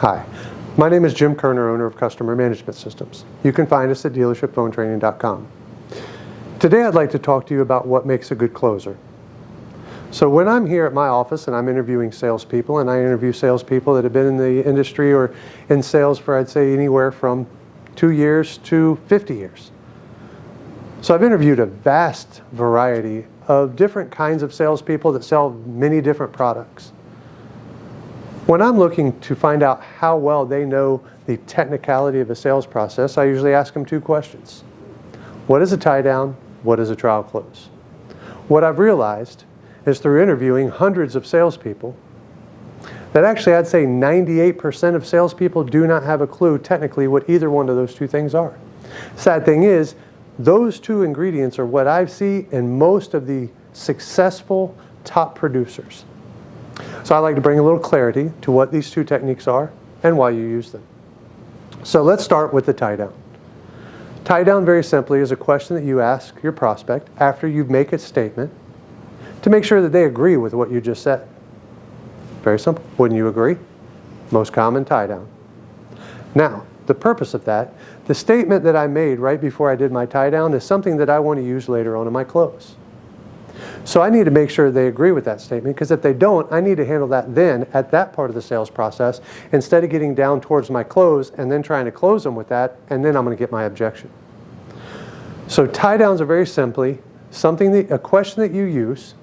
Hi, my name is Jim Kerner, owner of Customer Management Systems. You can find us at dealershipphonetraining.com. Today I'd like to talk to you about what makes a good closer. So when I'm here at my office and I'm interviewing salespeople, and I interview salespeople that have been in the industry or in sales for, I'd say, anywhere from 2 years to 50 years. So I've interviewed a vast variety of different kinds of salespeople that sell many different products. When I'm looking to find out how well they know the technicality of a sales process, I usually ask them two questions. What is a tie down? What is a trial close? What I've realized is through interviewing hundreds of salespeople that actually I'd say 98% of salespeople do not have a clue technically what either one of those two things are. Sad thing is, those two ingredients are what I see in most of the successful top producers. So I'd like to bring a little clarity to what these two techniques are and why you use them. So let's start with the tie down. Tie down, very simply, is a question that you ask your prospect after you make a statement to make sure that they agree with what you just said. Very simple. Wouldn't you agree? Most common tie down. Now, the purpose of that, the statement that I made right before I did my tie down is something that I want to use later on in my close. So I need to make sure they agree with that statement, because if they don't, I need to handle that then at that part of the sales process instead of getting down towards my close and then trying to close them with that, and then I'm going to get my objection. So tie downs are very simply a question that you use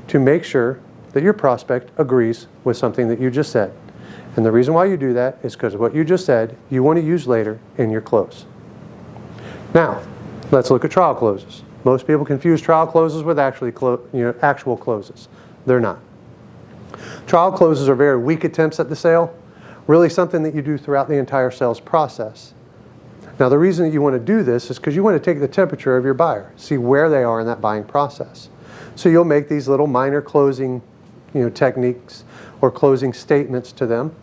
to make sure that your prospect agrees with something that you just said. And the reason why you do that is because what you just said you want to use later in your close. Now, let's look at trial closes. Most people confuse trial closes with actual closes. They're not. Trial closes are very weak attempts at the sale, really something that you do throughout the entire sales process. Now, the reason that you want to do this is because you want to take the temperature of your buyer, see where they are in that buying process. So you'll make these little minor closing techniques or closing statements to them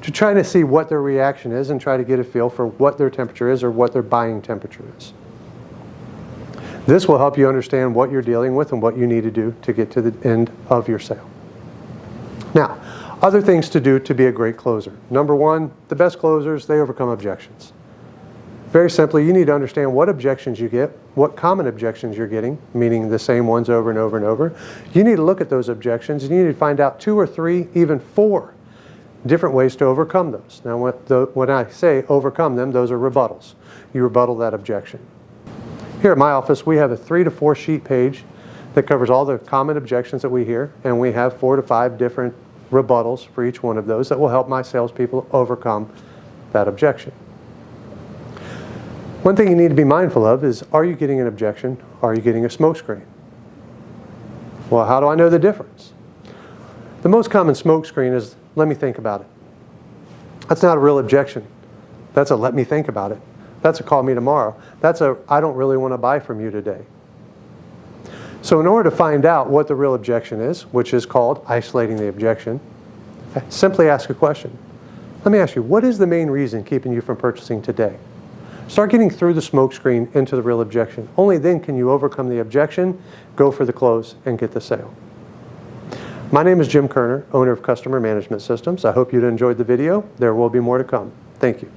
to try to see what their reaction is and try to get a feel for what their temperature is or what their buying temperature is. This will help you understand what you're dealing with and what you need to do to get to the end of your sale. Now, other things to do to be a great closer. Number one, the best closers, they overcome objections. Very simply, you need to understand what objections you get, what common objections you're getting, meaning the same ones over and over and over. You need to look at those objections and you need to find out 2 or 3, even 4 different ways to overcome those. Now, when I say overcome them, those are rebuttals. You rebuttal that objection. Here at my office, we have a 3 to 4 sheet page that covers all the common objections that we hear, and we have 4 to 5 different rebuttals for each one of those that will help my salespeople overcome that objection. One thing you need to be mindful of is, are you getting an objection? Are you getting a smokescreen? Well, how do I know the difference? The most common smokescreen is, let me think about it. That's not a real objection. That's a let me think about it. That's a call me tomorrow. That's a I don't really want to buy from you today. So in order to find out what the real objection is, which is called isolating the objection, simply ask a question. Let me ask you, what is the main reason keeping you from purchasing today? Start getting through the smokescreen into the real objection. Only then can you overcome the objection, go for the close, and get the sale. My name is Jim Kerner, owner of Customer Management Systems. I hope you enjoyed the video. There will be more to come. Thank you.